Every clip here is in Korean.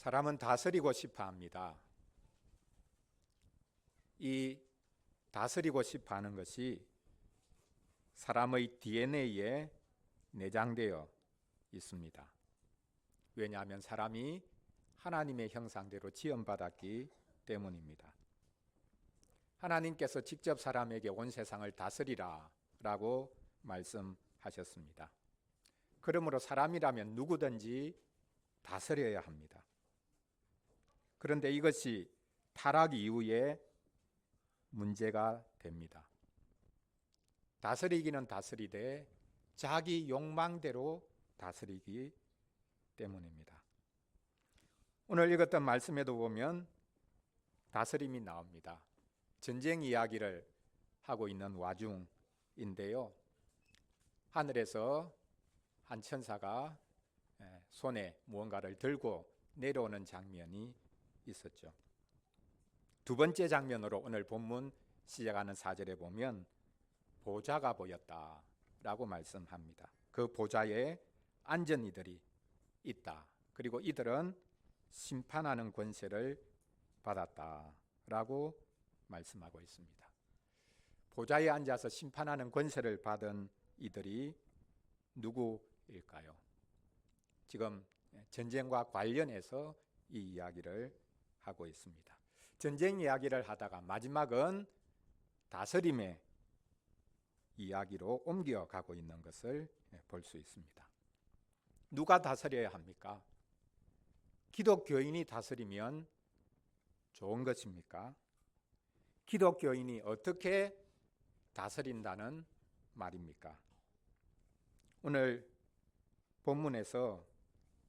사람은 다스리고 싶어 합니다. 이 다스리고 싶어 하는 것이 사람의 DNA에 내장되어 있습니다. 왜냐하면 사람이 하나님의 형상대로 지음받았기 때문입니다. 하나님께서 직접 사람에게 온 세상을 다스리라 라고 말씀하셨습니다. 그러므로 사람이라면 누구든지 다스려야 합니다. 그런데 이것이 타락 이후에 문제가 됩니다. 다스리기는 다스리되 자기 욕망대로 다스리기 때문입니다. 오늘 읽었던 말씀에도 보면 다스림이 나옵니다. 전쟁 이야기를 하고 있는 와중인데요. 하늘에서 한 천사가 손에 무언가를 들고 내려오는 장면이 있었죠. 두 번째 장면으로 오늘 본문 시작하는 4절에 보면 보좌가 보였다라고 말씀합니다. 그 보좌에 앉은 이들이 있다. 그리고 이들은 심판하는 권세를 받았다라고 말씀하고 있습니다. 보좌에 앉아서 심판하는 권세를 받은 이들이 누구일까요? 지금 전쟁과 관련해서 이 이야기를 하고 있습니다. 전쟁 이야기를 하다가 마지막은 다스림의 이야기로 옮겨가고 있는 것을 볼 수 있습니다. 누가 다스려야 합니까? 기독교인이 다스리면 좋은 것입니까? 기독교인이 어떻게 다스린다는 말입니까? 오늘 본문에서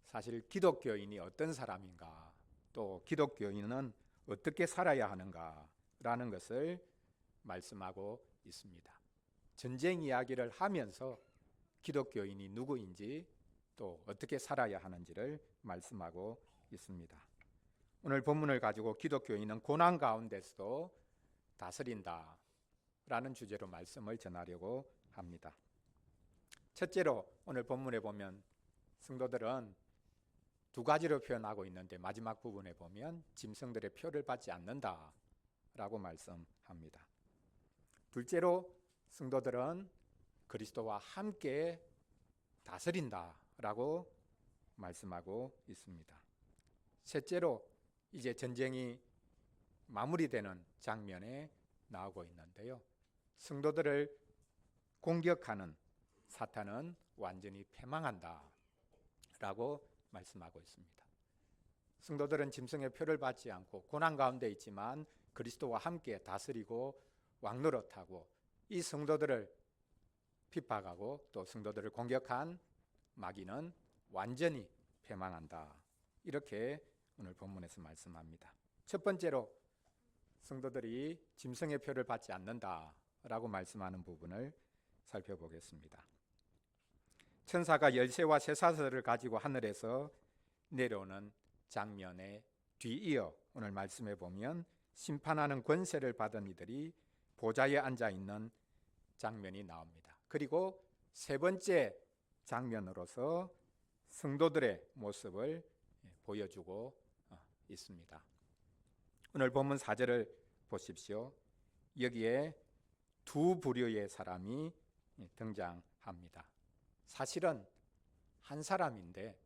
사실 기독교인이 어떤 사람인가, 또 기독교인은 어떻게 살아야 하는가라는 것을 말씀하고 있습니다. 전쟁 이야기를 하면서 기독교인이 누구인지 또 어떻게 살아야 하는지를 말씀하고 있습니다. 오늘 본문을 가지고 기독교인은 고난 가운데서도 다스린다라는 주제로 말씀을 전하려고 합니다. 첫째로 오늘 본문에 보면 성도들은 두 가지로 표현하고 있는데 마지막 부분에 보면 짐승들의 표를 받지 않는다라고 말씀합니다. 둘째로 성도들은 그리스도와 함께 다스린다라고 말씀하고 있습니다. 셋째로 이제 전쟁이 마무리되는 장면에 나오고 있는데요. 성도들을 공격하는 사탄은 완전히 패망한다라고 말씀하고 있습니다. 성도들은 짐승의 표를 받지 않고 고난 가운데 있지만 그리스도와 함께 다스리고 왕노릇하고 이 성도들을 핍박하고 또 성도들을 공격한 마귀는 완전히 패망한다. 이렇게 오늘 본문에서 말씀합니다. 첫 번째로 성도들이 짐승의 표를 받지 않는다라고 말씀하는 부분을 살펴보겠습니다. 천사가 열쇠와 쇠사슬을 가지고 하늘에서 내려오는 장면에 뒤이어 오늘 말씀해 보면 심판하는 권세를 받은 이들이 보좌에 앉아 있는 장면이 나옵니다. 그리고 세 번째 장면으로서 성도들의 모습을 보여주고 있습니다. 오늘 본문 4절을 보십시오. 여기에 두 부류의 사람이 등장합니다. 사실은 한 사람인데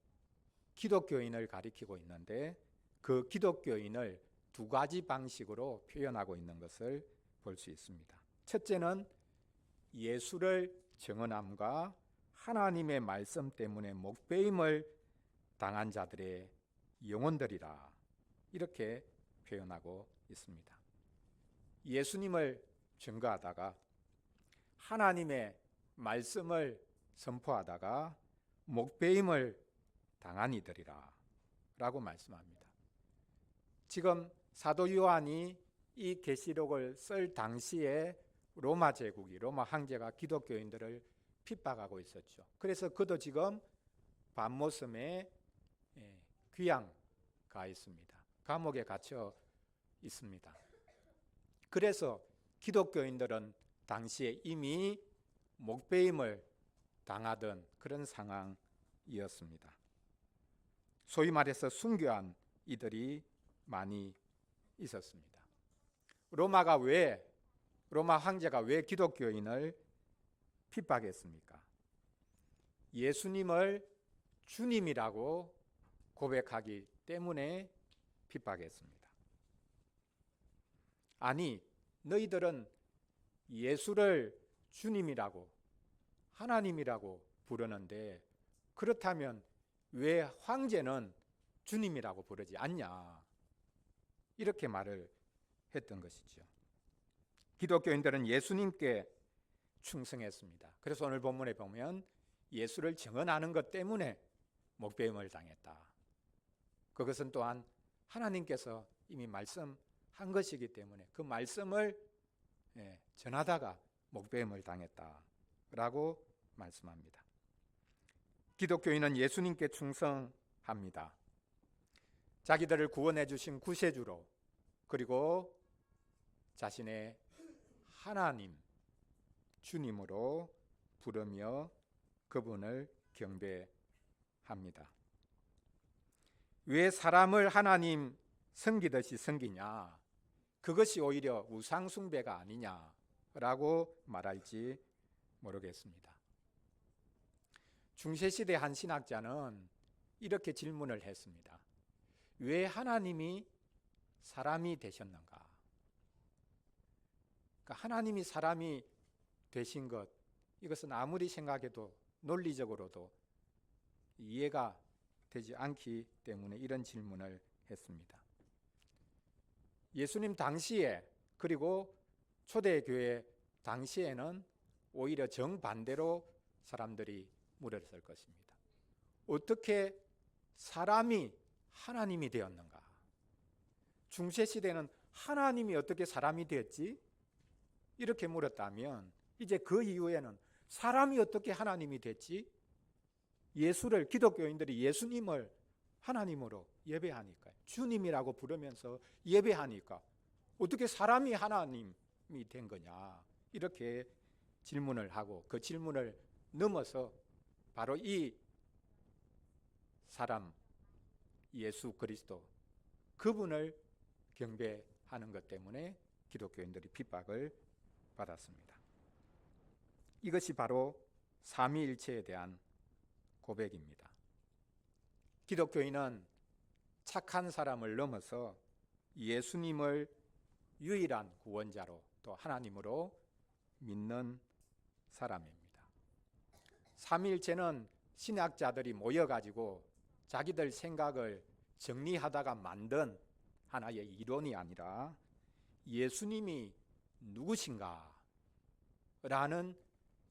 기독교인을 가리키고 있는데 그 기독교인을 두 가지 방식으로 표현하고 있는 것을 볼 수 있습니다. 첫째는 예수를 증언함과 하나님의 말씀 때문에 목배임을 당한 자들의 영혼들이라 이렇게 표현하고 있습니다. 예수님을 증거하다가 하나님의 말씀을 선포하다가 목배임을 당한 이들이라 라고 말씀합니다. 지금 사도 요한이 이 계시록을 쓸 당시에 로마 제국이 로마 황제가 기독교인들을 핍박하고 있었죠. 그래서 그도 지금 반모섬에 귀양 가 있습니다. 감옥에 갇혀 있습니다. 그래서 기독교인들은 당시에 이미 목배임을 당하던 그런 상황이었습니다. 소위 말해서 순교한 이들이 많이 있었습니다. 로마 황제가 왜 기독교인을 핍박했습니까? 예수님을 주님이라고 고백하기 때문에 핍박했습니다. 아니, 너희들은 예수를 주님이라고 하나님이라고 부르는데 그렇다면 왜 황제는 주님이라고 부르지 않냐? 이렇게 말을 했던 것이죠. 기독교인들은 예수님께 충성했습니다. 그래서 오늘 본문에 보면 예수를 증언하는 것 때문에 목배임을 당했다. 그것은 또한 하나님께서 이미 말씀한 것이기 때문에 그 말씀을 전하다가 목배임을 당했다라고 말씀합니다. 기독교인은 예수님께 충성합니다. 자기들을 구원해 주신 구세주로, 그리고 자신의 하나님, 주님으로 부르며 그분을 경배합니다. 왜 사람을 하나님 섬기듯이 섬기냐? 그것이 오히려 우상숭배가 아니냐라고 말할지 모르겠습니다. 중세시대 한 신학자는 이렇게 질문을 했습니다. 왜 하나님이 사람이 되셨는가? 그러니까 하나님이 사람이 되신 것, 이것은 아무리 생각해도 논리적으로도 이해가 되지 않기 때문에 이런 질문을 했습니다. 예수님 당시에, 그리고 초대교회 당시에는 오히려 정반대로 사람들이 물었을 것입니다. 어떻게 사람이 하나님이 되었는가? 중세시대는 하나님이 어떻게 사람이 되었지? 이렇게 물었다면 이제 그 이후에는 사람이 어떻게 하나님이 됐지? 예수를, 기독교인들이 예수님을 하나님으로 예배하니까, 주님이라고 부르면서 예배하니까 어떻게 사람이 하나님이 된 거냐? 이렇게 질문을 하고, 그 질문을 넘어서 바로 이 사람 예수 그리스도, 그분을 경배하는 것 때문에 기독교인들이 핍박을 받았습니다. 이것이 바로 삼위일체에 대한 고백입니다. 기독교인은 착한 사람을 넘어서 예수님을 유일한 구원자로, 또 하나님으로 믿는 사람입니다. 삼위일체는 신학자들이 모여가지고 자기들 생각을 정리하다가 만든 하나의 이론이 아니라 예수님이 누구신가? 라는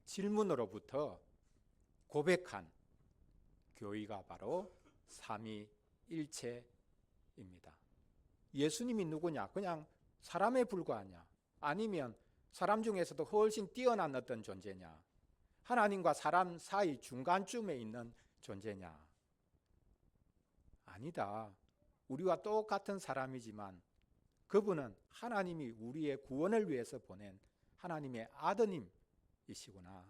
질문으로부터 고백한 교회가 바로 삼위일체입니다. 예수님이 누구냐? 그냥 사람에 불과하냐? 아니면 사람 중에서도 훨씬 뛰어난 어떤 존재냐? 하나님과 사람 사이 중간쯤에 있는 존재냐? 아니다. 우리와 똑같은 사람이지만 그분은 하나님이 우리의 구원을 위해서 보낸 하나님의 아드님이시구나.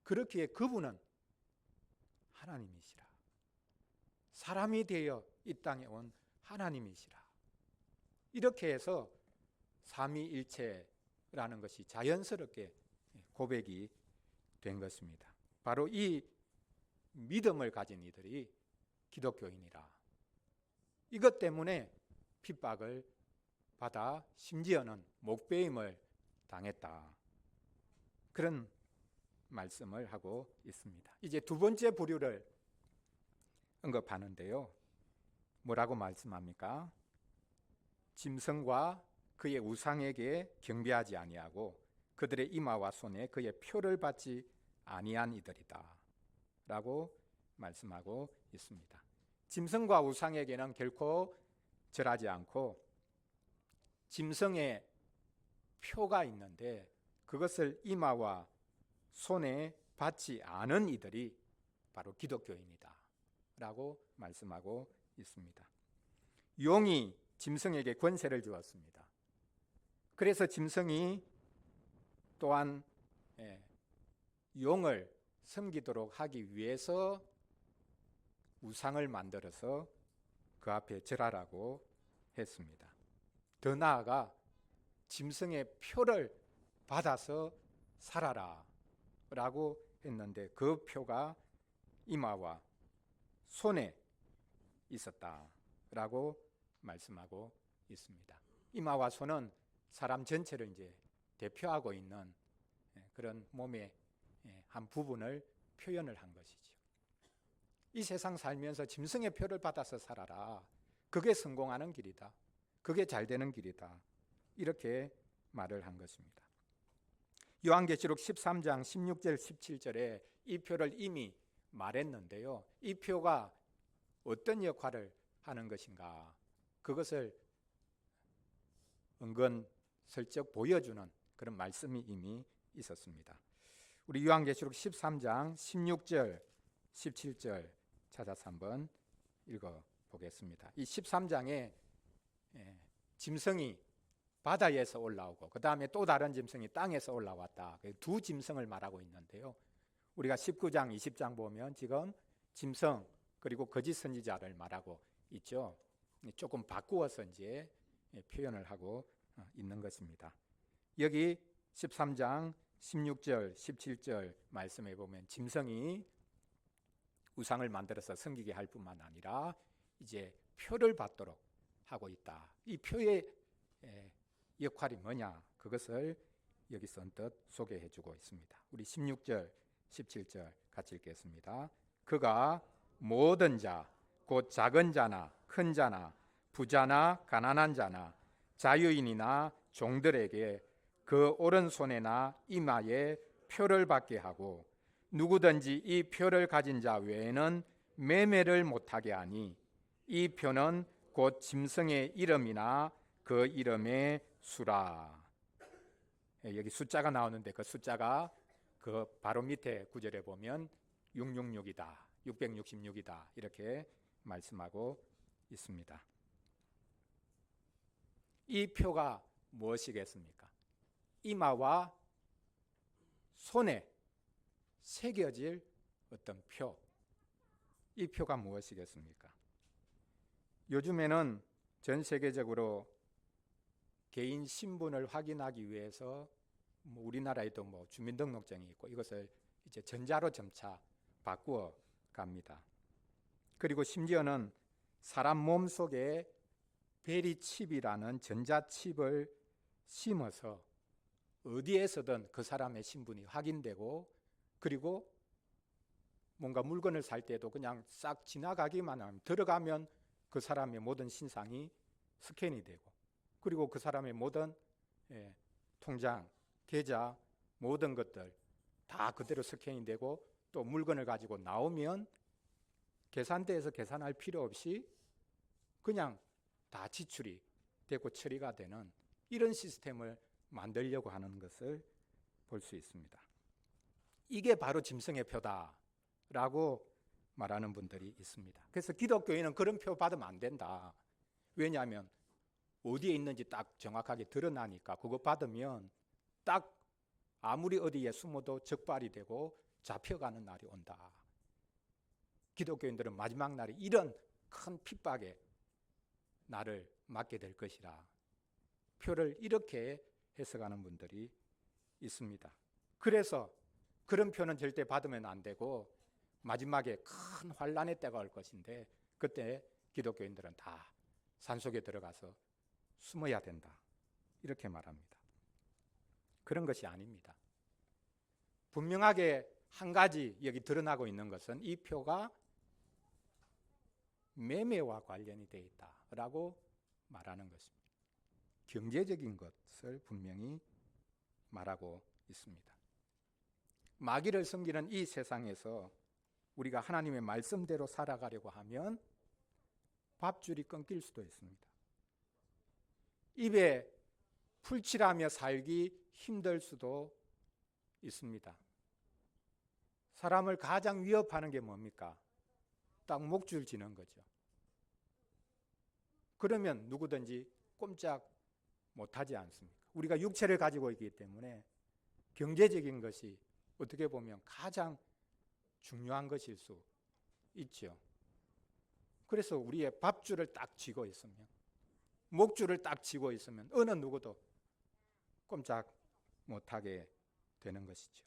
그렇기에 그분은 하나님이시라. 사람이 되어 이 땅에 온 하나님이시라. 이렇게 해서 삼위일체라는 것이 자연스럽게 고백이 된 것입니다. 바로 이 믿음을 가진 이들이 기독교인이라. 이것 때문에 핍박을 받아 심지어는 목배임을 당했다. 그런 말씀을 하고 있습니다. 이제 두 번째 부류를 언급하는데요. 뭐라고 말씀합니까? 짐승과 그의 우상에게 경배하지 아니하고 그들의 이마와 손에 그의 표를 받지 아니한 이들이다 라고 말씀하고 있습니다. 짐승과 우상에게는 결코 절하지 않고 짐승의 표가 있는데 그것을 이마와 손에 받지 않은 이들이 바로 기독교인이다 라고 말씀하고 있습니다. 용이 짐승에게 권세를 주었습니다. 그래서 짐승이 또한 용을 섬기도록 하기 위해서 우상을 만들어서 그 앞에 절하라고 했습니다. 더 나아가 짐승의 표를 받아서 살아라 라고 했는데 그 표가 이마와 손에 있었다라고 말씀하고 있습니다. 이마와 손은 사람 전체를 이제 대표하고 있는 그런 몸의 한 부분을 표현을 한 것이죠. 이 세상 살면서 짐승의 표를 받아서 살아라. 그게 성공하는 길이다. 그게 잘 되는 길이다. 이렇게 말을 한 것입니다. 요한계시록 13장 16절 17절에 이 표를 이미 말했는데요. 이 표가 어떤 역할을 하는 것인가, 그것을 은근슬쩍 보여주는 그런 말씀이 이미 있었습니다. 우리 요한계시록 13장 16절 17절 찾아서 한번 읽어보겠습니다. 이 13장에 짐승이 바다에서 올라오고 그 다음에 또 다른 짐승이 땅에서 올라왔다. 두 짐승을 말하고 있는데요. 우리가 19장 20장 보면 지금 짐승 그리고 거짓 선지자를 말하고 있죠. 조금 바꾸어서 이제 표현을 하고 있는 것입니다. 여기 13장 16절 17절 말씀해 보면 짐승이 우상을 만들어서 섬기게 할 뿐만 아니라 이제 표를 받도록 하고 있다. 이 표의 역할이 뭐냐, 그것을 여기서 언뜻 소개해 주고 있습니다. 우리 16절 17절 같이 읽겠습니다. 그가 모든 자 곧 작은 자나 큰 자나 부자나 가난한 자나 자유인이나 종들에게 그 오른손에나 이마에 표를 받게 하고 누구든지 이 표를 가진 자 외에는 매매를 못하게 하니 이 표는 곧 짐승의 이름이나 그 이름의 수라. 여기 숫자가 나오는데 그 숫자가 그 바로 밑에 구절에 보면 666이다, 666이다 이렇게 말씀하고 있습니다. 이 표가 무엇이겠습니까? 이마와 손에 새겨질 어떤 표, 이 표가 무엇이겠습니까? 요즘에는 전 세계적으로 개인 신분을 확인하기 위해서 우리나라에도 주민등록증이 있고 이것을 이제 전자로 점차 바꾸어 갑니다. 그리고 심지어는 사람 몸속에 베리칩이라는 전자칩을 심어서 어디에서든 그 사람의 신분이 확인되고, 그리고 뭔가 물건을 살 때도 그냥 싹 지나가기만 하면 들어가면 그 사람의 모든 신상이 스캔이 되고, 그리고 그 사람의 모든 통장, 계좌, 모든 것들 다 그대로 스캔이 되고, 또 물건을 가지고 나오면 계산대에서 계산할 필요 없이 그냥 다 지출이 되고 처리가 되는 이런 시스템을 만들려고 하는 것을 볼 수 있습니다. 이게 바로 짐승의 표다라고 말하는 분들이 있습니다. 그래서 기독교인은 그런 표 받으면 안 된다. 왜냐하면 어디에 있는지 딱 정확하게 드러나니까 그거 받으면 딱 아무리 어디에 숨어도 적발이 되고 잡혀가는 날이 온다. 기독교인들은 마지막 날에 이런 큰 핍박에 나를 맞게 될 것이라 표를 이렇게 해석하는 분들이 있습니다. 그래서 그런 표는 절대 받으면 안 되고 마지막에 큰 환란의 때가 올 것인데 그때 기독교인들은 다 산속에 들어가서 숨어야 된다, 이렇게 말합니다. 그런 것이 아닙니다. 분명하게 한 가지 여기 드러나고 있는 것은 이 표가 매매와 관련이 되어 있다라고 말하는 것입니다. 경제적인 것을 분명히 말하고 있습니다. 마귀를 섬기는 이 세상에서 우리가 하나님의 말씀대로 살아가려고 하면 밥줄이 끊길 수도 있습니다. 입에 풀칠하며 살기 힘들 수도 있습니다. 사람을 가장 위협하는 게 뭡니까? 딱 목줄 지는 거죠. 그러면 누구든지 꼼짝 못하지 않습니까? 우리가 육체를 가지고 있기 때문에 경제적인 것이 어떻게 보면 가장 중요한 것일 수 있죠. 그래서 우리의 밥줄을 딱 쥐고 있으면, 목줄을 딱 쥐고 있으면 어느 누구도 꼼짝 못하게 되는 것이죠.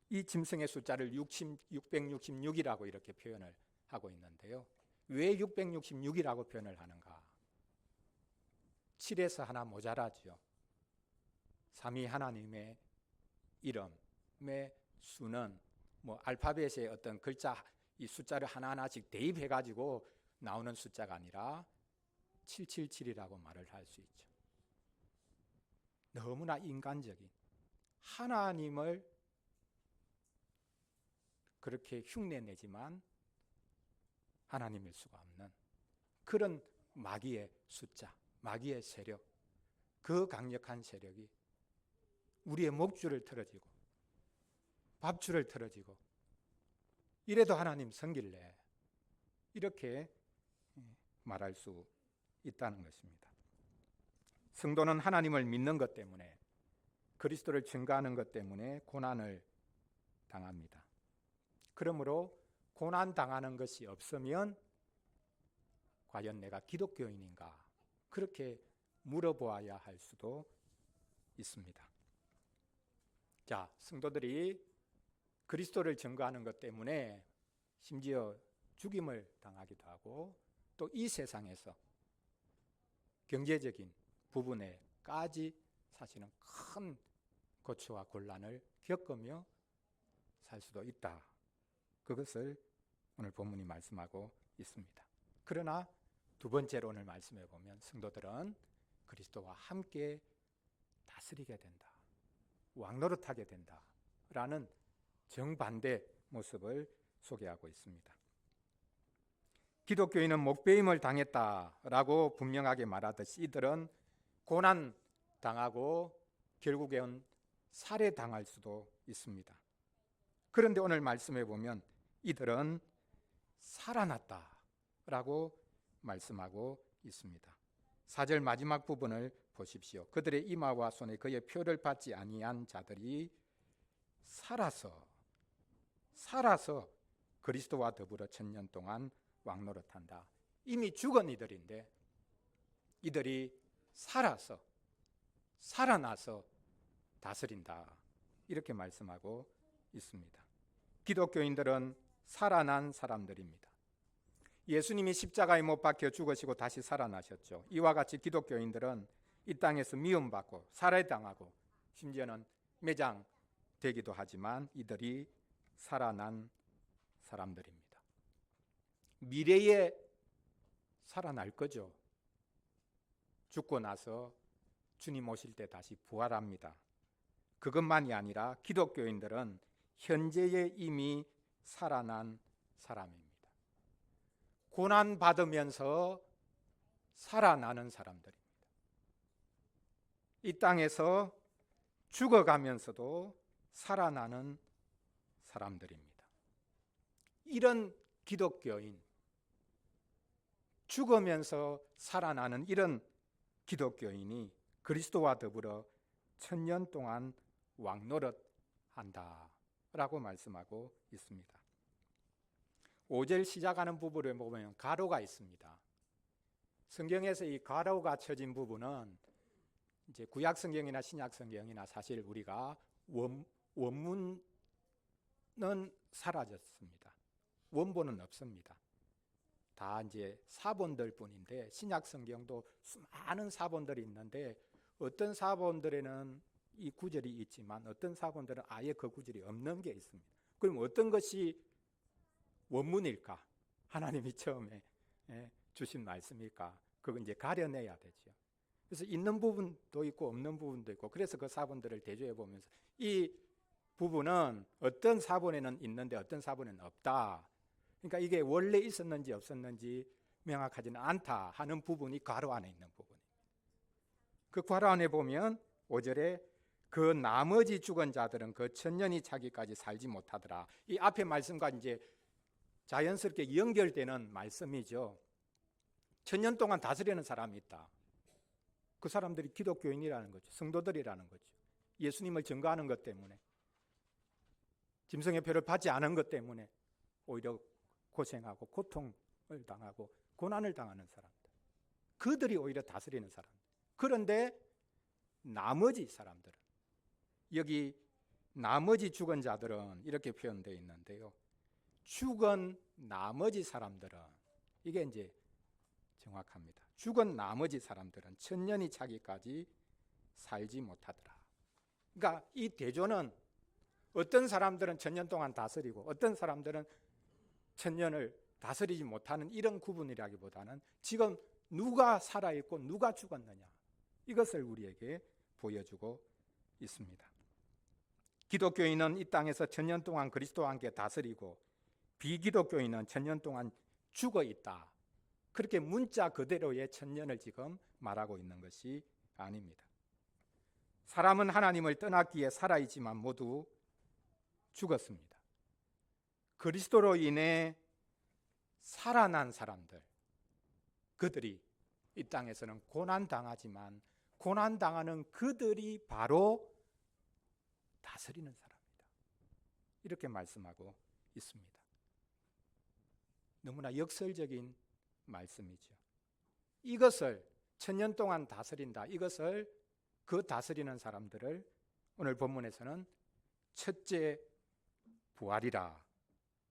이 짐승의 숫자를 666이라고 이렇게 표현을 하고 있는데요. 왜 666이라고 표현을 하는가? 7에서 하나 모자라죠. 삼위 하나님의 이름의 수는 알파벳의 어떤 글자, 이 숫자를 하나하나씩 대입해 가지고 나오는 숫자가 아니라 777이라고 말을 할 수 있죠. 너무나 인간적인, 하나님을 그렇게 흉내내지만 하나님일 수가 없는 그런 마귀의 숫자, 마귀의 세력, 그 강력한 세력이 우리의 목줄을 틀어지고 밥줄을 틀어지고, 이래도 하나님 섬길래, 이렇게 말할 수 있다는 것입니다. 성도는 하나님을 믿는 것 때문에, 그리스도를 증거하는 것 때문에 고난을 당합니다. 그러므로 고난 당하는 것이 없으면 과연 내가 기독교인인가, 그렇게 물어보아야 할 수도 있습니다. 자, 성도들이 그리스도를 증거하는 것 때문에 심지어 죽임을 당하기도 하고, 또 이 세상에서 경제적인 부분에까지 사실은 큰 고초와 곤란을 겪으며 살 수도 있다. 그것을 오늘 본문이 말씀하고 있습니다. 그러나 두 번째로 오늘 말씀해 보면 성도들은 그리스도와 함께 다스리게 된다, 왕노릇하게 된다라는 정반대 모습을 소개하고 있습니다. 기독교인은 목배임을 당했다라고 분명하게 말하듯이 이들은 고난 당하고 결국엔 살해당할 수도 있습니다. 그런데 오늘 말씀해 보면 이들은 살아났다라고 말씀하고 있습니다. 4절 마지막 부분을 보십시오. 그들의 이마와 손에 그의 표를 받지 아니한 자들이 살아서 그리스도와 더불어 1000년 동안 왕노릇한다. 이미 죽은 이들인데 이들이 살아나서 다스린다, 이렇게 말씀하고 있습니다. 기독교인들은 살아난 사람들입니다. 예수님이 십자가에 못 박혀 죽으시고 다시 살아나셨죠. 이와 같이 기독교인들은 이 땅에서 미움받고 살해당하고 심지어는 매장되기도 하지만 이들이 살아난 사람들입니다. 미래에 살아날 거죠. 죽고 나서 주님 오실 때 다시 부활합니다. 그것만이 아니라 기독교인들은 현재에 이미 살아난 사람입니다. 고난 받으면서 살아나는 사람들입니다. 이 땅에서 죽어가면서도 살아나는 사람들입니다. 이런 기독교인, 죽으면서 살아나는 이런 기독교인이 그리스도와 더불어 1000년 동안 왕노릇한다라고 말씀하고 있습니다. 5절 시작하는 부분을 보면 가로가 있습니다. 성경에서 이 가로가 쳐진 부분은 이제 구약 성경이나 신약 성경이나 사실 우리가 원문은 사라졌습니다. 원본은 없습니다. 다 이제 사본들 뿐인데, 신약 성경도 수많은 사본들이 있는데 어떤 사본들에는 이 구절이 있지만 어떤 사본들은 아예 그 구절이 없는 게 있습니다. 그럼 어떤 것이 원문일까? 하나님이 처음에 주신 말씀일까? 그건 이제 가려내야 되죠. 그래서 있는 부분도 있고 없는 부분도 있고, 그래서 그 사본들을 대조해 보면서 이 부분은 어떤 사본에는 있는데 어떤 사본에는 없다. 그러니까 이게 원래 있었는지 없었는지 명확하지는 않다 하는 부분이 괄호 안에 있는 부분입니다. 그 괄호 안에 보면 5절에 그 나머지 죽은 자들은 그 1000년이 차기까지 살지 못하더라. 이 앞에 말씀과 이제 자연스럽게 연결되는 말씀이죠. 1000년 동안 다스리는 사람이 있다. 그 사람들이 기독교인이라는 거죠. 성도들이라는 거죠. 예수님을 증거하는 것 때문에, 짐승의 표를 받지 않은 것 때문에 오히려 고생하고 고통을 당하고 고난을 당하는 사람들, 그들이 오히려 다스리는 사람들. 그런데 나머지 사람들은, 여기 나머지 죽은 자들은 이렇게 표현되어 있는데요, 죽은 나머지 사람들은, 이게 이제 정확합니다. 죽은 나머지 사람들은 천년이 차기까지 살지 못하더라. 그러니까 이 대조는 어떤 사람들은 천년 동안 다스리고 어떤 사람들은 천년을 다스리지 못하는 이런 구분이라기보다는 지금 누가 살아있고 누가 죽었느냐, 이것을 우리에게 보여주고 있습니다. 기독교인은 이 땅에서 천년 동안 그리스도와 함께 다스리고 비기독교인은 천년 동안 죽어 있다. 그렇게 문자 그대로의 천년을 지금 말하고 있는 것이 아닙니다. 사람은 하나님을 떠났기에 살아있지만 모두 죽었습니다. 그리스도로 인해 살아난 사람들, 그들이 이 땅에서는 고난당하지만 고난당하는 그들이 바로 다스리는 사람이다. 이렇게 말씀하고 있습니다. 너무나 역설적인 말씀이죠. 이것을 천년 동안 다스린다, 이것을, 그 다스리는 사람들을 오늘 본문에서는 첫째 부활이라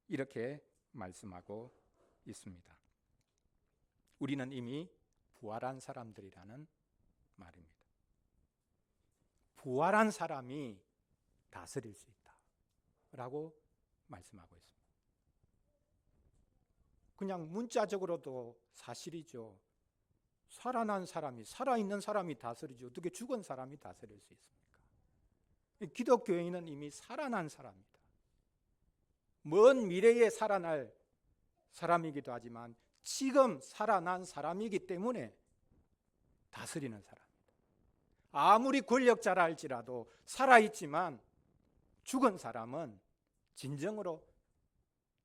이렇게 말씀하고 있습니다. 우리는 이미 부활한 사람들이라는 말입니다. 부활한 사람이 다스릴 수 있다 라고 말씀하고 있습니다. 그냥 문자적으로도 사실이죠. 살아난 사람이, 살아있는 사람이 다스리죠. 어떻게 죽은 사람이 다스릴 수 있습니까? 기독교인은 이미 살아난 사람이다. 먼 미래에 살아날 사람이기도 하지만 지금 살아난 사람이기 때문에 다스리는 사람이다. 아무리 권력자라 할지라도 살아있지만 죽은 사람은 진정으로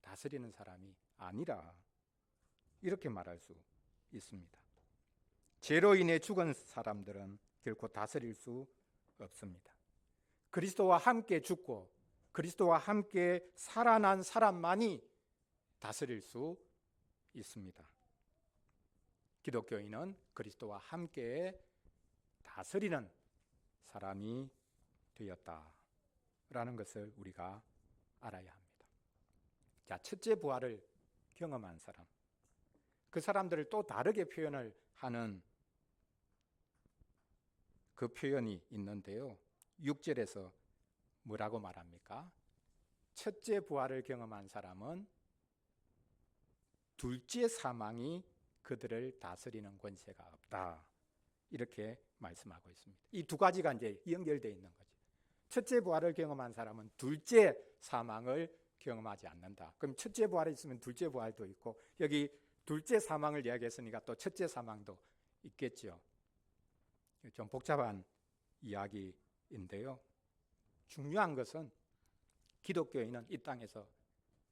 다스리는 사람이 아니라, 이렇게 말할 수 있습니다. 죄로 인해 죽은 사람들은 결코 다스릴 수 없습니다. 그리스도와 함께 죽고 그리스도와 함께 살아난 사람만이 다스릴 수 있습니다. 기독교인은 그리스도와 함께 다스리는 사람이 되었다라는 것을 우리가 알아야 합니다. 자, 첫째 부활을 경험한 사람, 그 사람들을 또 다르게 표현을 하는 그 표현이 있는데요, 6절에서 뭐라고 말합니까? 첫째 부활을 경험한 사람은 둘째 사망이 그들을 다스리는 권세가 없다, 이렇게 말씀하고 있습니다. 이 두 가지가 이제 연결되어 있는 거죠. 첫째 부활을 경험한 사람은 둘째 사망을 경험하지 않는다. 그럼 첫째 부활이 있으면 둘째 부활도 있고, 여기 둘째 사망을 이야기했으니까 또 첫째 사망도 있겠죠. 좀 복잡한 이야기인데요, 중요한 것은 기독교인은 이 땅에서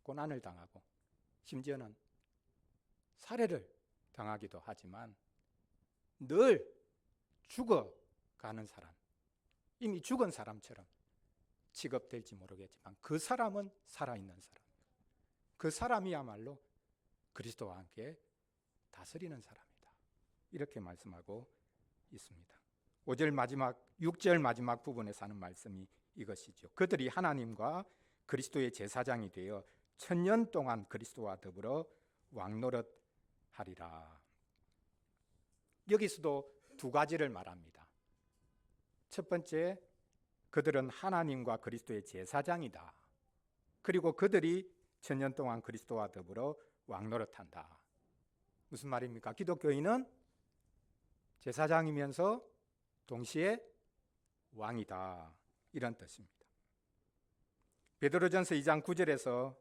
고난을 당하고 심지어는 살해를 당하기도 하지만 늘 죽어가는 사람, 이미 죽은 사람처럼 취급될지 모르겠지만 그 사람은 살아있는 사람, 그 사람이야말로 그리스도와 함께 다스리는 사람이다, 이렇게 말씀하고 있습니다. 5절 마지막, 6절 마지막 부분에 사는 말씀이 이것이죠. 그들이 하나님과 그리스도의 제사장이 되어 천년 동안 그리스도와 더불어 왕노릇하리라. 여기서도 두 가지를 말합니다. 첫 번째, 그들은 하나님과 그리스도의 제사장이다. 그리고 그들이 천년 동안 그리스도와 더불어 왕노릇한다. 무슨 말입니까? 기독교인은 제사장이면서 동시에 왕이다, 이런 뜻입니다. 베드로전서 2장 9절에서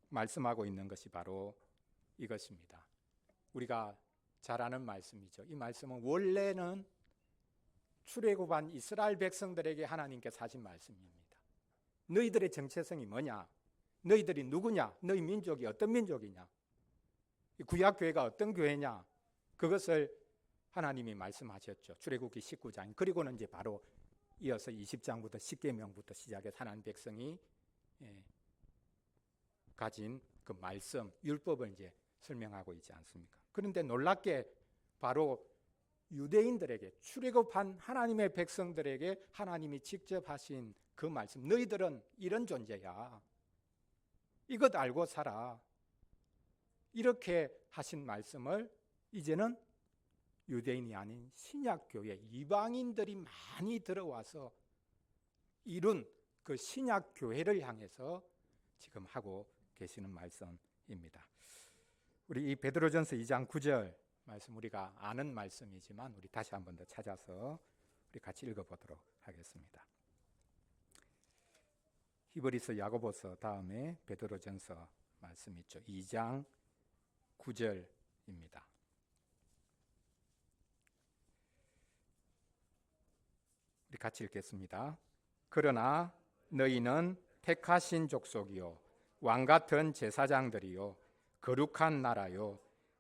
말씀하고 있는 것이 바로 이것입니다. 우리가 잘 아는 말씀이죠. 이 말씀은 원래는 출애굽한 이스라엘 백성들에게 하나님께서 하신 말씀입니다. 너희들의 정체성이 뭐냐? 너희들이 누구냐? 너희 민족이 어떤 민족이냐? 구약교회가 어떤 교회냐? 그것을 하나님이 말씀하셨죠. 출애굽기 19장. 그리고는 이제 바로 이어서 20장부터 10계명부터 시작해서 하나님 백성이 가진 그 말씀, 율법을 이제 설명하고 있지 않습니까? 그런데 놀랍게 바로 유대인들에게, 출애굽한 하나님의 백성들에게 하나님이 직접 하신 그 말씀, 너희들은 이런 존재야, 이것 알고 살아, 이렇게 하신 말씀을 이제는 유대인이 아닌 신약교회 이방인들이 많이 들어와서 이룬 그 신약교회를 향해서 지금 하고 계시는 말씀입니다. 우리 이 베드로전서 2장 9절 말씀, 우리가 아는 말씀이지만 우리 다시 한 번 더 찾아서 우리 같이 읽어보도록 하겠습니다. 히브리서, 야고보서 다음에 베드로전서 말씀 있죠. 2장 9절입니다. 우리 같이 읽겠습니다. 그러나 너희는 택하신 족속이요 왕같은 제사장들이요 거룩한 나라요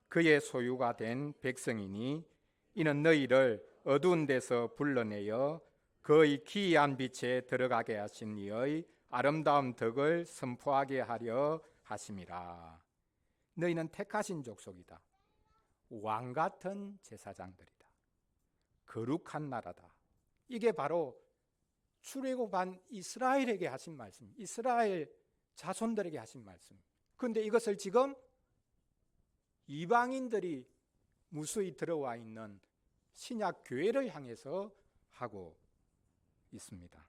그의 소유가 된 백성이니 이는 너희를 어두운 데서 불러내어 그의 기이한 빛에 들어가게 하신 이의 아름다운 덕을 선포하게 하려 하심이라. 너희는 택하신 족속이다. 왕같은 제사장들이다. 거룩한 나라다. 이게 바로 출애굽한 이스라엘에게 하신 말씀, 이스라엘 자손들에게 하신 말씀. 그런데 이것을 지금 이방인들이 무수히 들어와 있는 신약 교회를 향해서 하고 있습니다.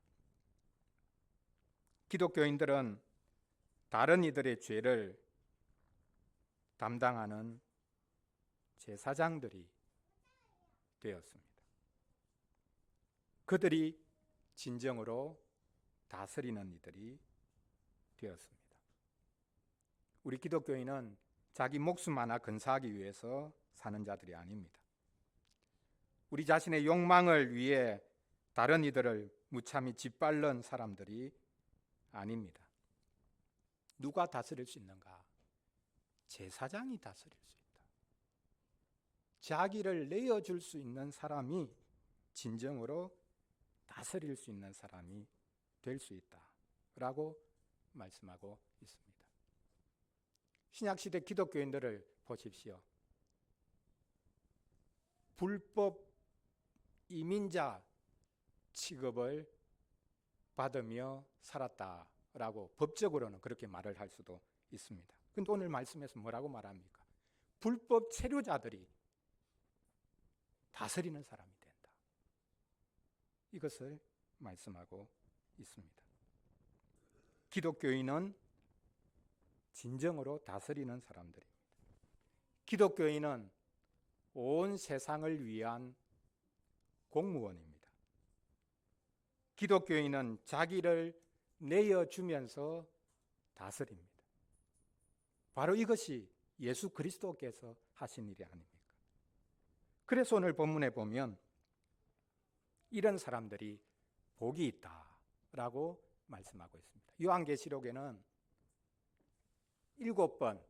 기독교인들은 다른 이들의 죄를 담당하는 제사장들이 되었습니다. 그들이 진정으로 다스리는 이들이 되었습니다. 우리 기독교인은 자기 목숨 하나 근사하기 위해서 사는 자들이 아닙니다. 우리 자신의 욕망을 위해 다른 이들을 무참히 짓밟는 사람들이 아닙니다. 누가 다스릴 수 있는가? 제사장이 다스릴 수 있다. 자기를 내어줄 수 있는 사람이 진정으로 다스릴 수 있는 사람이 될 수 있다라고 말씀하고 있습니다. 신약시대 기독교인들을 보십시오. 불법 이민자 취급을 받으며 살았다라고 법적으로는 그렇게 말을 할 수도 있습니다. 그런데 오늘 말씀에서 뭐라고 말합니까? 불법 체류자들이 다스리는 사람이 된다. 이것을 말씀하고 있습니다. 기독교인은 진정으로 다스리는 사람들입니다. 기독교인은 온 세상을 위한 공무원입니다. 기독교인은 자기를 내어주면서 다스립니다. 바로 이것이 예수 그리스도께서 하신 일이 아닙니까? 그래서 오늘 본문에 보면 이런 사람들이 복이 있다라고 말씀하고 있습니다. 요한계시록에는 7번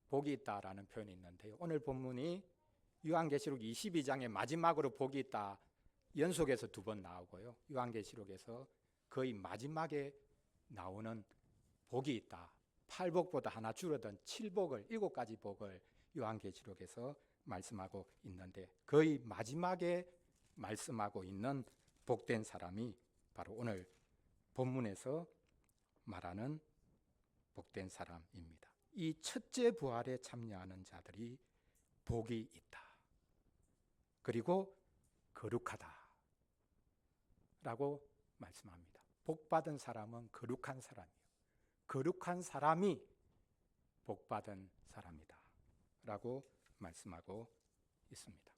복이 있다라는 표현이 있는데요. 오늘 본문이 요한계시록 22장의 마지막으로 복이 있다 연속해서 2번 나오고요. 요한계시록에서 거의 마지막에 나오는 복이 있다. 8복보다 하나 줄어든 7복을 7가지 복을 요한계시록에서 말씀하고 있는데 거의 마지막에 말씀하고 있는 복된 사람이 바로 오늘 본문에서 말하는 복된 사람입니다. 이 첫째 부활에 참여하는 자들이 복이 있다. 그리고 거룩하다 라고 말씀합니다. 복받은 사람은 거룩한 사람이요, 거룩한 사람이 복받은 사람이다 라고 말씀하고 있습니다.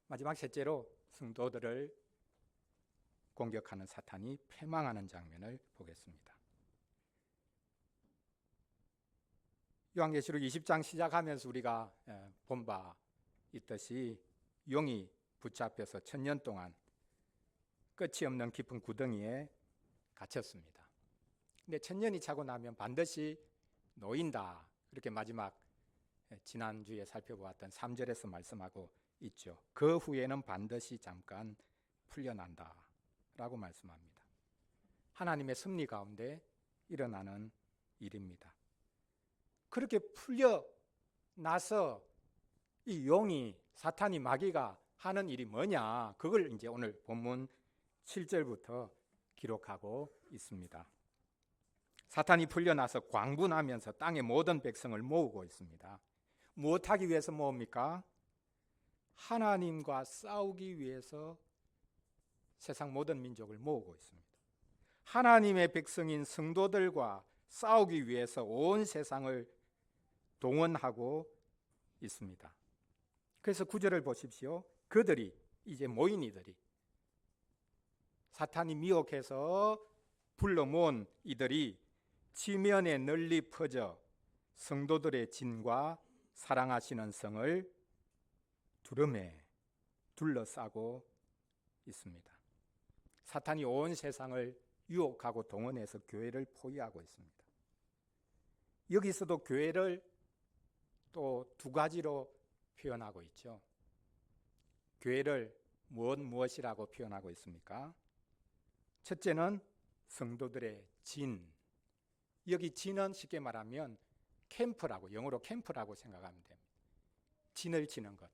마지막 셋째로 성도들을 공격하는 사탄이 패망하는 장면을 보겠습니다. 요한계시록 20장 시작하면서 우리가 본 바 있듯이 용이 붙잡혀서 1000년 동안 끝이 없는 깊은 구덩이에 갇혔습니다. 근데 1000년이 차고 나면 반드시 놓인다. 그렇게 마지막 지난주에 살펴보았던 3절에서 말씀하고 있죠. 그 후에는 반드시 잠깐 풀려난다 라고 말씀합니다. 하나님의 섭리 가운데 일어나는 일입니다. 그렇게 풀려나서 이 용이, 사탄이, 마귀가 하는 일이 뭐냐, 그걸 이제 오늘 본문 7절부터 기록하고 있습니다. 사탄이 풀려나서 광분하면서 땅의 모든 백성을 모으고 있습니다. 무엇하기 위해서 모읍니까? 하나님과 싸우기 위해서 세상 모든 민족을 모으고 있습니다. 하나님의 백성인 성도들과 싸우기 위해서 온 세상을 동원하고 있습니다. 그래서 9절을 보십시오. 그들이, 이제 모인 이들이, 사탄이 미혹해서 불러 모은 이들이 지면에 널리 퍼져 성도들의 진과 사랑하시는 성을 두름에 둘러싸고 있습니다. 사탄이 온 세상을 유혹하고 동원해서 교회를 포위하고 있습니다. 여기서도 교회를 또 두 가지로 표현하고 있죠. 교회를 무엇이라고 표현하고 있습니까? 첫째는 성도들의 진. 여기 진은 쉽게 말하면 캠프라고, 영어로 캠프라고 생각하면 됩니다. 진을 치는 것.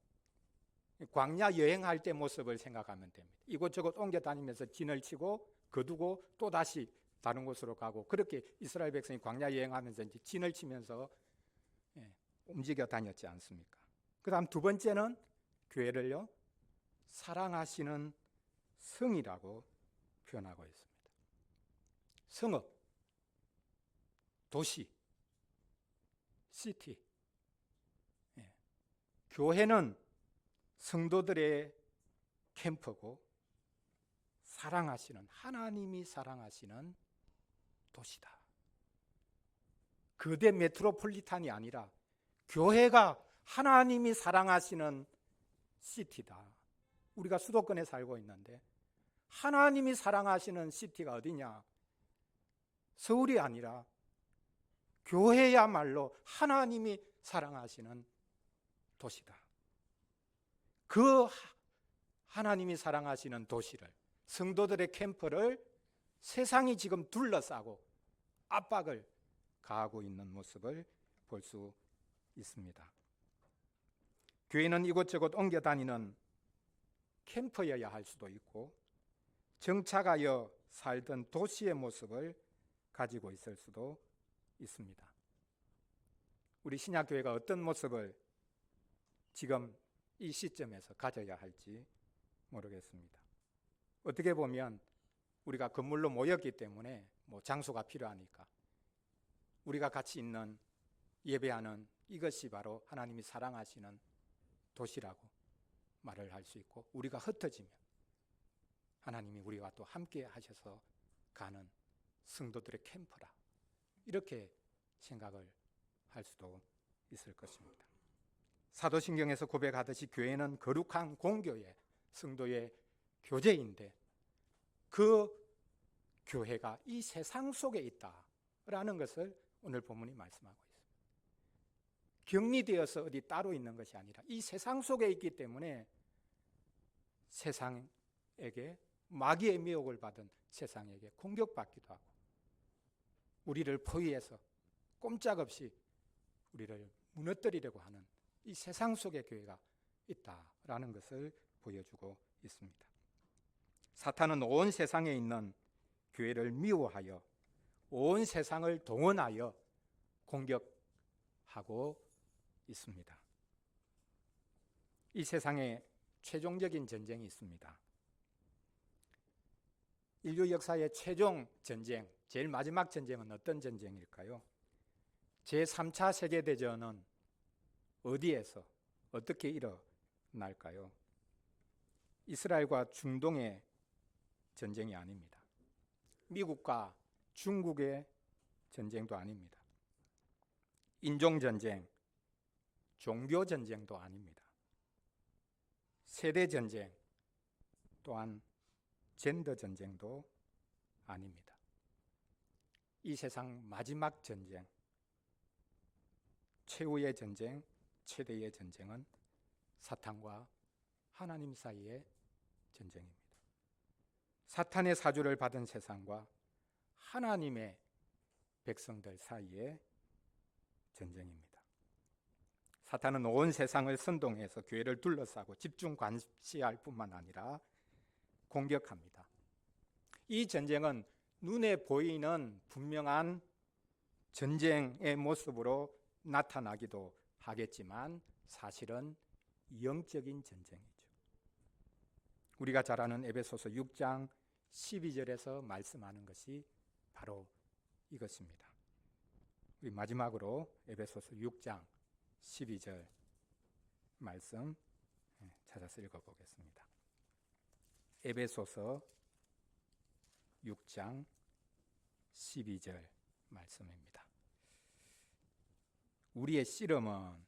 광야 여행할 때 모습을 생각하면 됩니다. 이곳저곳 옮겨 다니면서 진을 치고 거두고 또 다시 다른 곳으로 가고, 그렇게 이스라엘 백성이 광야 여행하면서 이제 진을 치면서 움직여 다녔지 않습니까? 그 다음 두 번째는 교회를요, 사랑하시는 성이라고 표현하고 있습니다. 성읍, 도시, 시티. 교회는 성도들의 캠프고, 사랑하시는, 하나님이 사랑하시는 도시다. 거대 메트로폴리탄이 아니라 교회가 하나님이 사랑하시는 시티다. 우리가 수도권에 살고 있는데 하나님이 사랑하시는 시티가 어디냐? 서울이 아니라 교회야말로 하나님이 사랑하시는 도시다. 그 하나님이 사랑하시는 도시를, 성도들의 캠프를 세상이 지금 둘러싸고 압박을 가하고 있는 모습을 볼 수 있습니다. 교회는 이곳저곳 옮겨 다니는 캠프여야 할 수도 있고, 정착하여 살던 도시의 모습을 가지고 있을 수도 있습니다. 우리 신약교회가 어떤 모습을 지금 이 시점에서 가져야 할지 모르겠습니다. 어떻게 보면 우리가 건물로 모였기 때문에 장소가 필요하니까 우리가 같이 있는, 예배하는 이것이 바로 하나님이 사랑하시는 도시라고 말을 할 수 있고, 우리가 흩어지면 하나님이 우리와 또 함께 하셔서 가는 성도들의 캠프라, 이렇게 생각을 할 수도 있을 것입니다. 사도신경에서 고백하듯이 교회는 거룩한 공교의 성도의 교제인데, 그 교회가 이 세상 속에 있다라는 것을 오늘 본문이 말씀하고 있습니다. 격리되어서 어디 따로 있는 것이 아니라 이 세상 속에 있기 때문에 세상에게, 마귀의 미혹을 받은 세상에게 공격받기도 하고, 우리를 포위해서 꼼짝없이 우리를 무너뜨리려고 하는 이 세상 속에 교회가 있다라는 것을 보여주고 있습니다. 사탄은 온 세상에 있는 교회를 미워하여 온 세상을 동원하여 공격하고 있습니다. 이 세상에 최종적인 전쟁이 있습니다. 인류 역사의 최종 전쟁, 제일 마지막 전쟁은 어떤 전쟁일까요? 제3차 세계대전은 어디에서 어떻게 일어날까요? 이스라엘과 중동의 전쟁이 아닙니다. 미국과 중국의 전쟁도 아닙니다. 인종전쟁, 종교전쟁도 아닙니다. 세대전쟁, 또한 젠더전쟁도 아닙니다. 이 세상 마지막 전쟁, 최후의 전쟁, 최대의 전쟁은 사탄과 하나님 사이의 전쟁입니다. 사탄의 사주를 받은 세상과 하나님의 백성들 사이의 전쟁입니다. 사탄은 온 세상을 선동해서 교회를 둘러싸고 집중 관시할 뿐만 아니라 공격합니다. 이 전쟁은 눈에 보이는 분명한 전쟁의 모습으로 나타나기도 하겠지만 사실은 영적인 전쟁이죠. 우리가 잘 아는 에베소서 6장 12절에서 말씀하는 것이 바로 이것입니다. 우리 마지막으로 에베소서 6장 12절 말씀 찾아서 읽어보겠습니다. 에베소서 6장 12절 말씀입니다. 우리의 씨름은,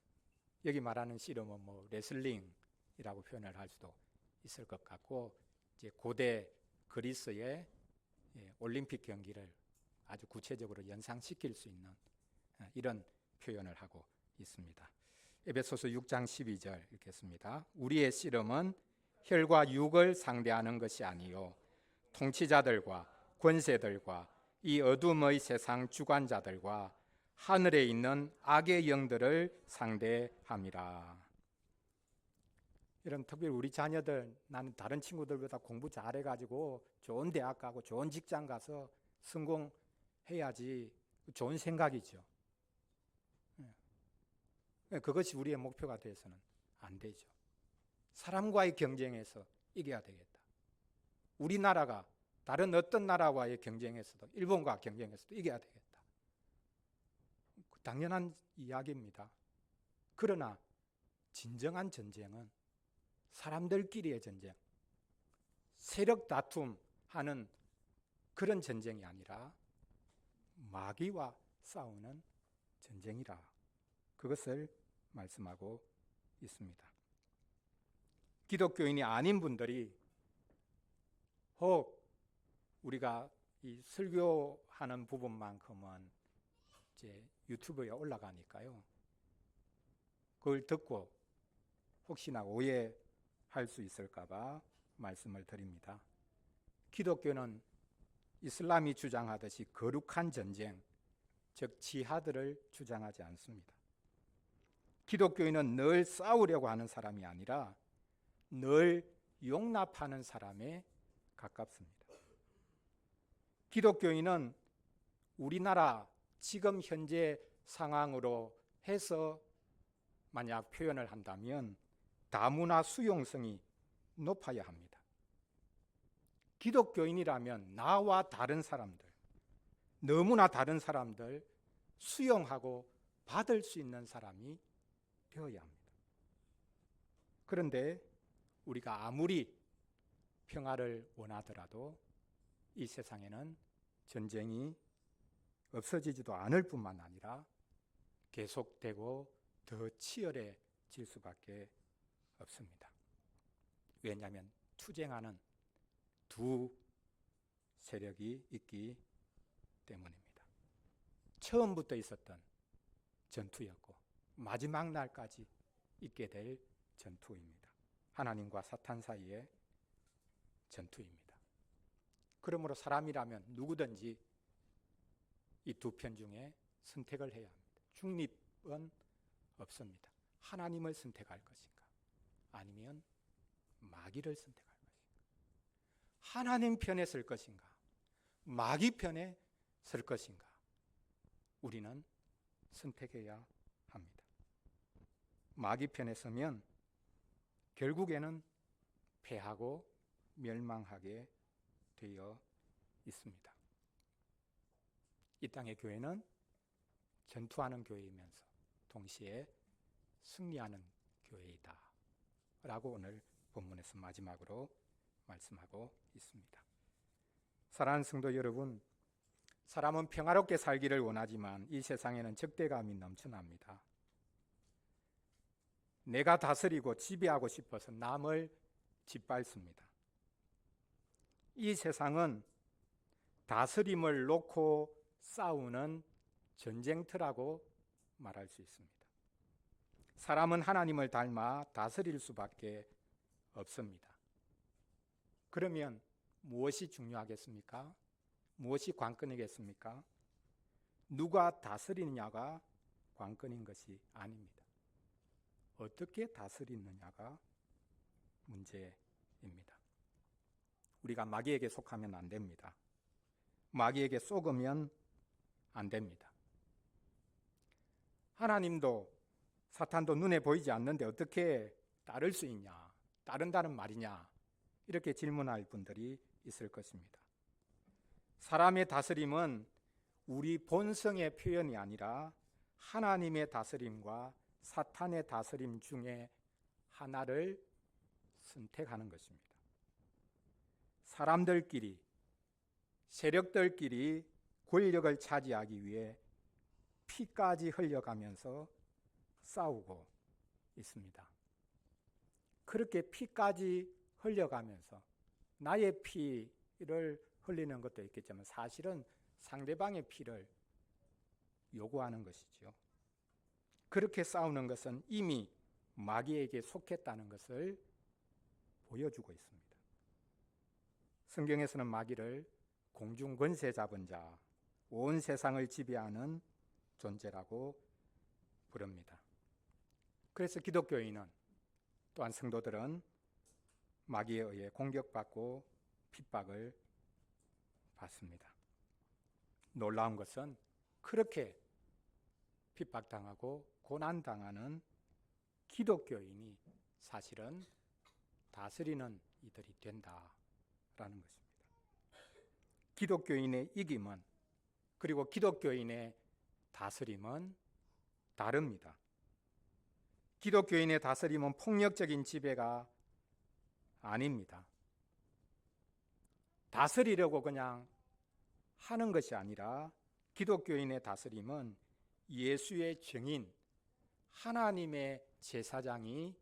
여기 말하는 씨름은 뭐 레슬링이라고 표현을 할 수도 있을 것 같고, 이제 고대 그리스의 올림픽 경기를 아주 구체적으로 연상시킬 수 있는 이런 표현을 하고 있습니다. 에베소서 6장 12절 읽겠습니다. 우리의 씨름은 혈과 육을 상대하는 것이 아니요 통치자들과 권세들과 이 어둠의 세상 주관자들과 하늘에 있는 악의 영들을 상대함이라. 이런 특별히 우리 자녀들, 나는 다른 친구들보다 공부 잘해가지고 좋은 대학 가고 좋은 직장 가서 성공해야지, 좋은 생각이죠. 그것이 우리의 목표가 돼서는 안 되죠. 사람과의 경쟁에서 이겨야 되겠다. 우리나라가 다른 어떤 나라와의 경쟁에서도, 일본과 경쟁에서도 이겨야 되겠다. 당연한 이야기입니다. 그러나 진정한 전쟁은 사람들끼리의 전쟁, 세력 다툼하는 그런 전쟁이 아니라 마귀와 싸우는 전쟁이라, 그것을 말씀하고 있습니다. 기독교인이 아닌 분들이 혹 우리가 이 설교하는 부분만큼은 이제 유튜브에 올라가니까요, 그걸 듣고 혹시나 오해할 수 있을까봐 말씀을 드립니다. 기독교는 이슬람이 주장하듯이 거룩한 전쟁, 즉 지하드를 주장하지 않습니다. 기독교인은 늘 싸우려고 하는 사람이 아니라 늘 용납하는 사람에 가깝습니다. 기독교인은 우리나라 지금 현재 상황으로 해서 만약 표현을 한다면 다문화 수용성이 높아야 합니다. 기독교인이라면 나와 다른 사람들, 너무나 다른 사람들 수용하고 받을 수 있는 사람이 되어야 합니다. 그런데 우리가 아무리 평화를 원하더라도 이 세상에는 전쟁이 없어지지도 않을 뿐만 아니라 계속되고 더 치열해질 수밖에 없습니다. 왜냐하면 투쟁하는 두 세력이 있기 때문입니다. 처음부터 있었던 전투였고 마지막 날까지 있게 될 전투입니다. 하나님과 사탄 사이의 전투입니다. 그러므로 사람이라면 누구든지 이 두 편 중에 선택을 해야 합니다. 중립은 없습니다. 하나님을 선택할 것인가, 아니면 마귀를 선택할 것인가, 하나님 편에 설 것인가, 마귀 편에 설 것인가, 우리는 선택해야 합니다. 마귀 편에 서면 결국에는 패하고 멸망하게 되어 있습니다. 이 땅의 교회는 전투하는 교회이면서 동시에 승리하는 교회이다 라고 오늘 본문에서 마지막으로 말씀하고 있습니다. 사랑하는 성도 여러분, 사람은 평화롭게 살기를 원하지만 이 세상에는 적대감이 넘쳐납니다. 내가 다스리고 지배하고 싶어서 남을 짓밟습니다. 이 세상은 다스림을 놓고 싸우는 전쟁터라고 말할 수 있습니다. 사람은 하나님을 닮아 다스릴 수밖에 없습니다. 그러면 무엇이 중요하겠습니까? 무엇이 관건이겠습니까? 누가 다스리느냐가 관건인 것이 아닙니다. 어떻게 다스리느냐가 문제입니다. 우리가 마귀에게 속하면 안 됩니다. 마귀에게 속으면 안 됩니다. 하나님도 사탄도 눈에 보이지 않는데 어떻게 따를 수 있냐? 따른다는 말이냐? 이렇게 질문할 분들이 있을 것입니다. 사람의 다스림은 우리 본성의 표현이 아니라 하나님의 다스림과 사탄의 다스림 중에 하나를 선택하는 것입니다. 사람들끼리, 세력들끼리 권력을 차지하기 위해 피까지 흘려가면서 싸우고 있습니다. 그렇게 피까지 흘려가면서 나의 피를 흘리는 것도 있겠지만 사실은 상대방의 피를 요구하는 것이죠. 그렇게 싸우는 것은 이미 마귀에게 속했다는 것을 보여주고 있습니다. 성경에서는 마귀를 공중 권세 잡은 자, 온 세상을 지배하는 존재라고 부릅니다. 그래서 기독교인은 또한 성도들은 마귀에 의해 공격받고 핍박을 받습니다. 놀라운 것은 그렇게 핍박당하고 고난당하는 기독교인이 사실은 다스리는 이들이 된다라는 것입니다. 기독교인의 이김은, 그리고 기독교인의 다스림은 다릅니다. 기독교인의 다스림은 폭력적인 지배가 아닙니다. 다스리려고 그냥 하는 것이 아니라 기독교인의 다스림은 예수의 증인, 하나님의 제사장이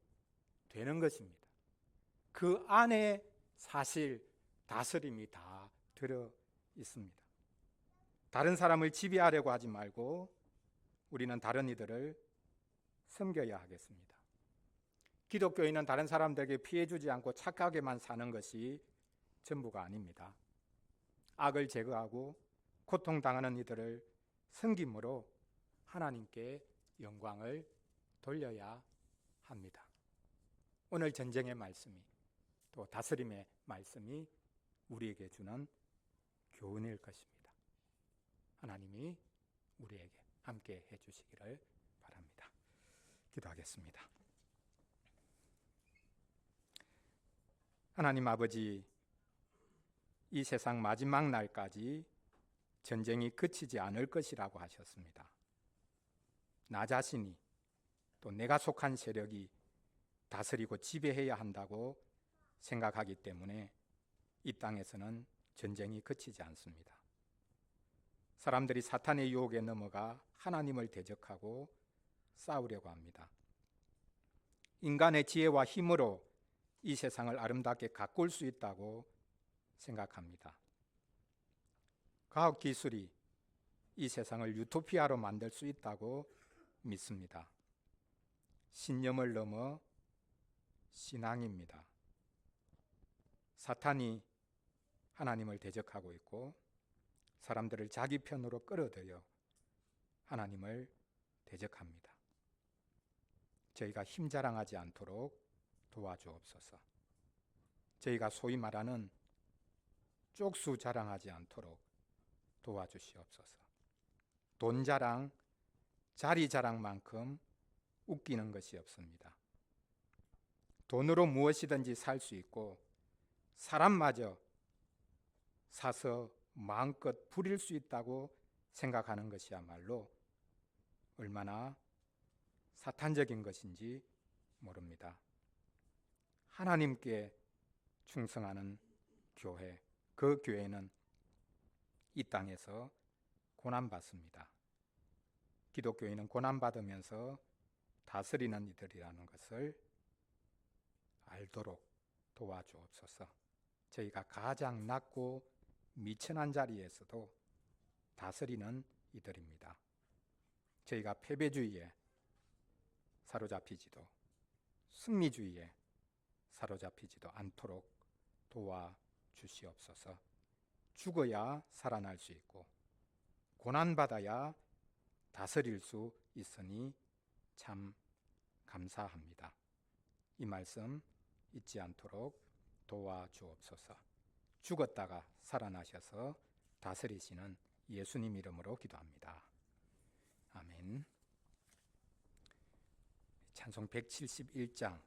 되는 것입니다. 그 안에 사실 다스림이 다 들어 있습니다. 다른 사람을 지배하려고 하지 말고 우리는 다른 이들을 섬겨야 하겠습니다. 기독교인은 다른 사람들에게 피해 주지 않고 착하게만 사는 것이 전부가 아닙니다. 악을 제거하고 고통당하는 이들을 섬김으로 하나님께 영광을 돌려야 합니다. 오늘 전쟁의 말씀이, 또 다스림의 말씀이 우리에게 주는 교훈일 것입니다. 하나님이 우리에게 함께 해주시기를 바랍니다. 기도하겠습니다. 하나님 아버지, 이 세상 마지막 날까지 전쟁이 그치지 않을 것이라고 하셨습니다. 나 자신이, 또 내가 속한 세력이 다스리고 지배해야 한다고 생각하기 때문에 이 땅에서는 전쟁이 그치지 않습니다. 사람들이 사탄의 유혹에 넘어가 하나님을 대적하고 싸우려고 합니다. 인간의 지혜와 힘으로 이 세상을 아름답게 가꿀 수 있다고 생각합니다. 과학기술이 이 세상을 유토피아로 만들 수 있다고 믿습니다. 신념을 넘어 신앙입니다. 사탄이 하나님을 대적하고 있고 사람들을 자기 편으로 끌어들여 하나님을 대적합니다. 저희가 힘 자랑하지 않도록 도와주옵소서. 저희가 소위 말하는 쪽수 자랑하지 않도록 도와주시옵소서. 돈 자랑, 자리 자랑만큼 웃기는 것이 없습니다. 돈으로 무엇이든지 살 수 있고 사람마저 사서 마음껏 부릴 수 있다고 생각하는 것이야말로 얼마나 사탄적인 것인지 모릅니다. 하나님께 충성하는 교회, 그 교회는 이 땅에서 고난받습니다. 기독교인은 고난받으면서 다스리는 이들이라는 것을 알도록 도와주옵소서. 저희가 가장 낮고 미천한 자리에서도 다스리는 이들입니다. 저희가 패배주의에 사로잡히지도 승리주의에 사로잡히지도 않도록 도와주시옵소서. 죽어야 살아날 수 있고 고난받아야 다스릴 수 있으니 참 감사합니다. 이 말씀 잊지 않도록 도와주옵소서. 죽었다가 살아나셔서 다스리시는 예수님 이름으로 기도합니다. 아멘. 찬송 171장